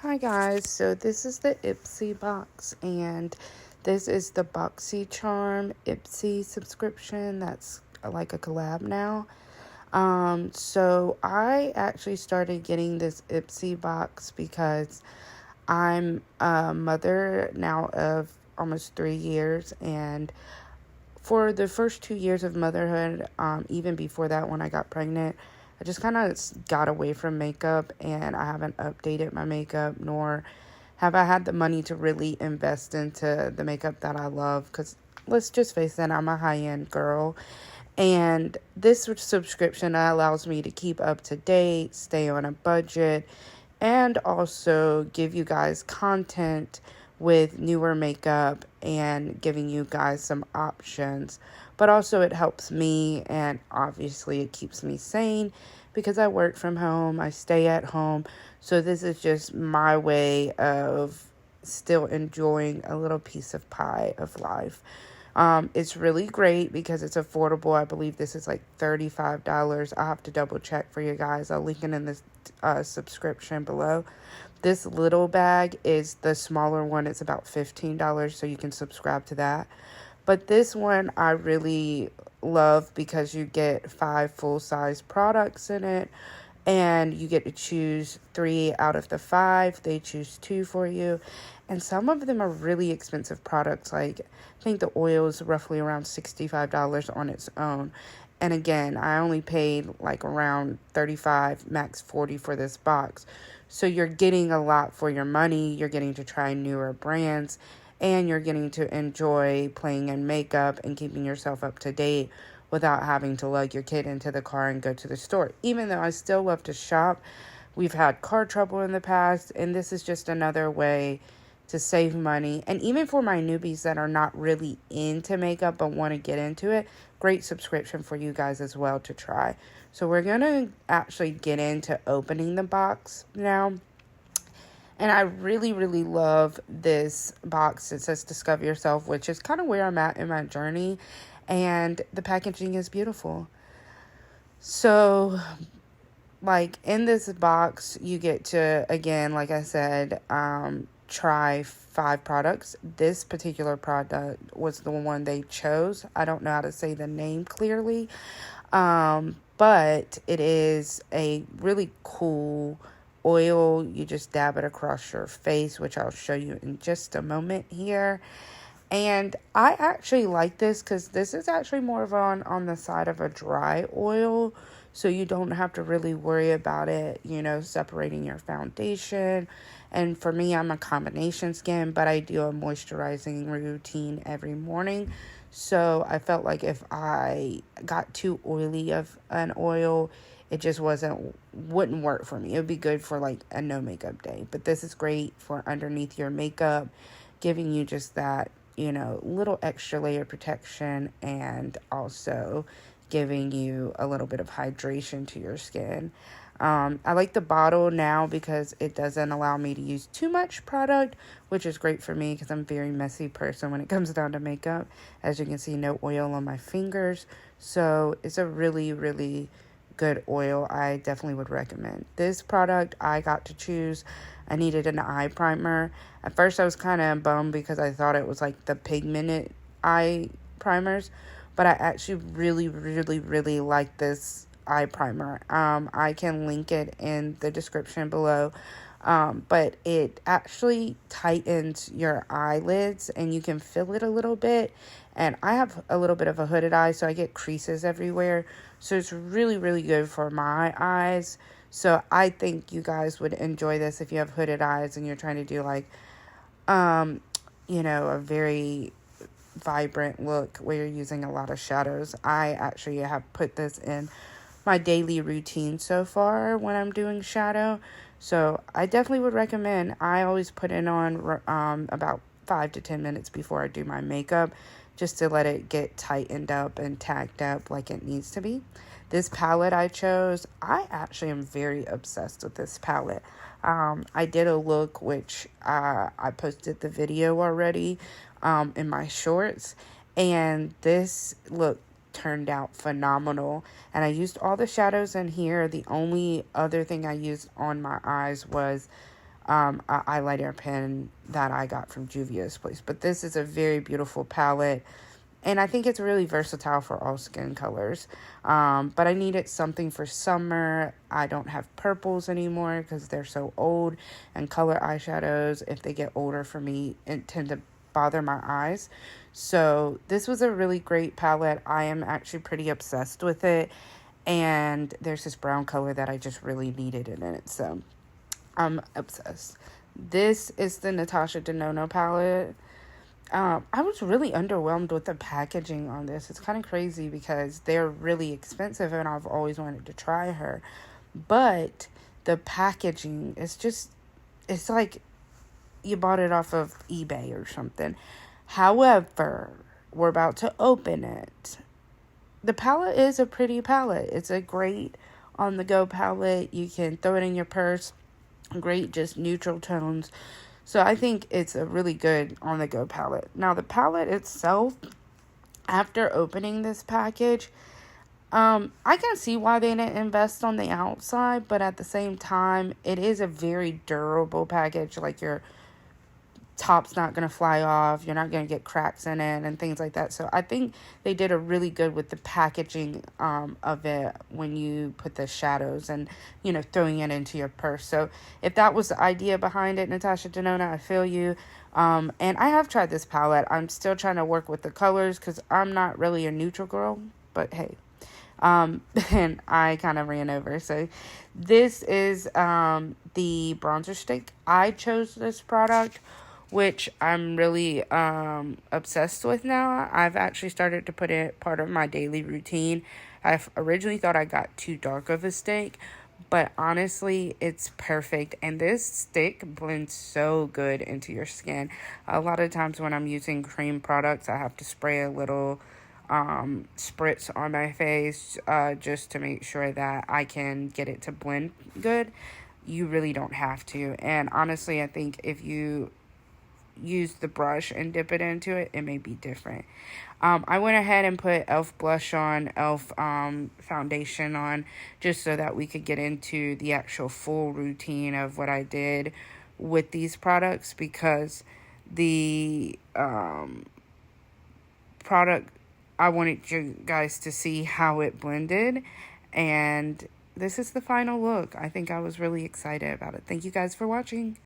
Hi guys, so this is the Ipsy box, and this is the BoxyCharm Ipsy subscription that's like a collab now. So I actually started getting this Ipsy box because I'm a mother now of almost 3 years, and for the first 2 years of motherhood, even before that when I got pregnant, I just kind of got away from makeup, and I haven't updated my makeup, nor have I had the money to really invest into the makeup that I love, because let's just face it, I'm a high-end girl. And this subscription allows me to keep up to date, stay on a budget, and also give you guys content with newer makeup and giving you guys some options. But also it helps me, and obviously it keeps me sane because I work from home, I stay at home. So this is just my way of still enjoying a little piece of pie of life. It's really great because it's affordable. I believe this is like $35. I'll have to double check for you guys. I'll link it in this subscription below. This little bag is the smaller one. It's about $15, so you can subscribe to that. But this one I really love because you get 5 full-size products in it, and you get to choose 3 out of the 5. They choose 2 for you. And some of them are really expensive products. Like, I think the oil is roughly around $65 on its own. And again, I only paid like around $35, max $40 for this box. So you're getting a lot for your money. You're getting to try newer brands, and you're getting to enjoy playing in makeup and keeping yourself up to date without having to lug your kid into the car and go to the store. Even though I still love to shop, we've had car trouble in the past, and this is just another way to save money. And even for my newbies that are not really into makeup but want to get into it, great subscription for you guys as well to try. So we're going to actually get into opening the box now. And I really, really love this box. It says Discover Yourself, which is kind of where I'm at in my journey. And the packaging is beautiful. So, like, in this box, you get to, again, like I said, try 5 products. This particular product was the one they chose. I don't know how to say the name clearly. But it is a really cool oil. You just dab it across your face, which I'll show you in just a moment here. And I actually like this because this is actually more of on the side of a dry oil. So you don't have to really worry about it, separating your foundation. And for me, I'm a combination skin, but I do a moisturizing routine every morning. So I felt like if I got too oily of an oil, it just wouldn't work for me. It would be good for like a no makeup day. But this is great for underneath your makeup, giving you just that, little extra layer protection, and also giving you a little bit of hydration to your skin. I like the bottle now because it doesn't allow me to use too much product, which is great for me because I'm a very messy person when it comes down to makeup. As you can see, no oil on my fingers. So it's a really, really good oil. I definitely would recommend. This product I got to choose. I needed an eye primer. At first I was kind of bummed because I thought it was like the pigmented eye primers, but I actually really, really, really like this eye primer. I can link it in the description below. But it actually tightens your eyelids, and you can feel it a little bit. And I have a little bit of a hooded eye, so I get creases everywhere. So it's really, really good for my eyes. So I think you guys would enjoy this if you have hooded eyes and you're trying to do like, a very vibrant look where you're using a lot of shadows. I actually have put this in my daily routine so far when I'm doing shadow. So I definitely would recommend. I always put it on about 5 to 10 minutes before I do my makeup, just to let it get tightened up and tacked up like it needs to be. This palette I chose, I actually am very obsessed with this palette. I did a look, which I posted the video already in my shorts, and this look turned out phenomenal. And I used all the shadows in here. The only other thing I used on my eyes was a eyeliner pen that I got from Juvia's Place. But this is a very beautiful palette. And I think it's really versatile for all skin colors. But I needed something for summer. I don't have purples anymore because they're so old. And color eyeshadows, if they get older for me, it tend to bother my eyes. So this was a really great palette. I am actually pretty obsessed with it. And there's this brown color that I just really needed in it. So I'm obsessed. This is the Natasha Denona palette. I was really underwhelmed with the packaging on this. It's kind of crazy because they're really expensive and I've always wanted to try her. But the packaging is just, it's like you bought it off of eBay or something. However, we're about to open it. The palette is a pretty palette. It's a great on-the-go palette. You can throw it in your purse. Great, just neutral tones. So I think it's a really good on-the-go palette. Now, the palette itself, after opening this package, I can see why they didn't invest on the outside, but at the same time, it is a very durable package. Like, your top's not going to fly off, you're not going to get cracks in it and things like that. So I think they did a really good with the packaging of it when you put the shadows and, you know, throwing it into your purse. So if that was the idea behind it, Natasha Denona, I feel you. And I have tried this palette. I'm still trying to work with the colors because I'm not really a neutral girl, but hey. And I kind of ran over. So this is the bronzer stick. I chose this product, which I'm really obsessed with now. I've actually started to put it part of my daily routine. I originally thought I got too dark of a stick, but honestly, it's perfect. And this stick blends so good into your skin. A lot of times when I'm using cream products, I have to spray a little spritz on my face just to make sure that I can get it to blend good. You really don't have to. And honestly, I think if you use the brush and dip it into it, it may be different. I went ahead and put e.l.f. blush on, e.l.f. foundation on, just so that we could get into the actual full routine of what I did with these products, because the product, I wanted you guys to see how it blended, and this is the final look. I think I was really excited about it. Thank you guys for watching.